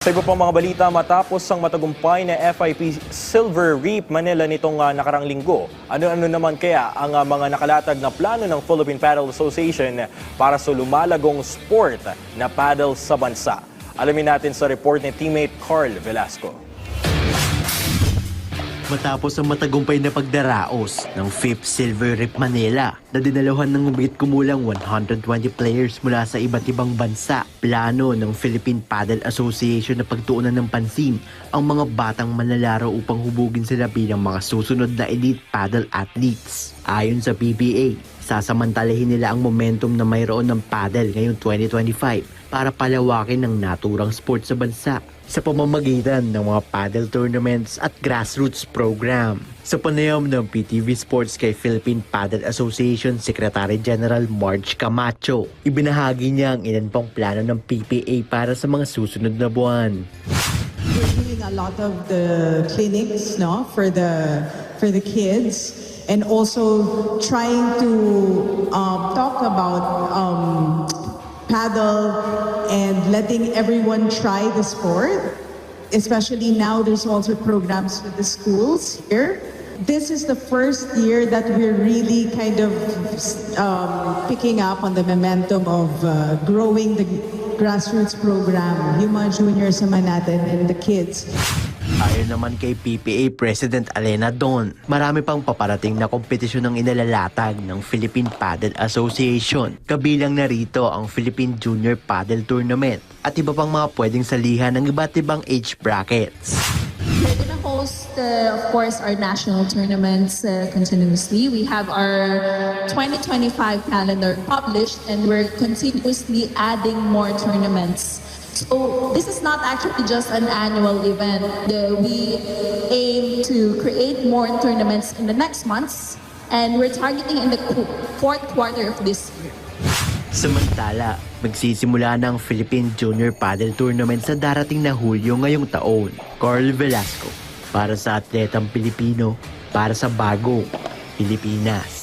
Sa iba pang mga balita, matapos ang matagumpay na FIP Silver Reap Manila nitong nakarang linggo, ano-ano naman kaya ang mga nakalatag na plano ng Philippine Paddle Association para sa lumalagong sport na paddle sa bansa? Alamin natin sa report ni teammate Carl Velasco. Matapos ang matagumpay na pagdaraos ng FIP Silver Reap Manila na dinaluhan ng humigit kumulang 120 players mula sa iba't ibang bansa, plano ng Philippine Paddle Association na pagtuunan ng pansin ang mga batang manlalaro upang hubugin sila bilang mga susunod na elite paddle athletes. Ayon sa PPA, sasamantalahin nila ang momentum na mayroon ng paddle ngayong 2025 para palawakin ng naturang sport sa bansa sa pamamagitan ng mga paddle tournaments at grassroots program. Sa panayam ng PTV Sports kay Philippine Paddle Association Secretary General Marge Camacho, ibinahagi niya ang ilan pang plano ng PPA para sa mga susunod na buwan. We're doing a lot of the clinics, no, for the kids, and also trying to talk about paddle and letting everyone try the sport. Especially now, there's also programs with the schools here. This is the first year that we're really kind of picking up on the momentum of growing the grassroots program, yung mga juniors naman natin and the kids. Ayon naman kay PPA President Alena Don, marami pang paparating na kompetisyon ang inalalatag ng Philippine Paddle Association. Kabilang na rito ang Philippine Junior Paddle Tournament at iba pang mga pwedeng salihan ng iba't ibang age brackets. We're going to host, of course, our national tournaments continuously. We have our 2025 calendar published and we're continuously adding more tournaments. So this is not actually just an annual event. We aim to create more tournaments in the next months and we're targeting in the fourth quarter of this year. Samantala, magsisimula ng Philippine Junior Paddle Tournament sa darating na Hulyo ngayong taon. Carl Velasco, para sa atletang Pilipino, para sa bagong Pilipinas.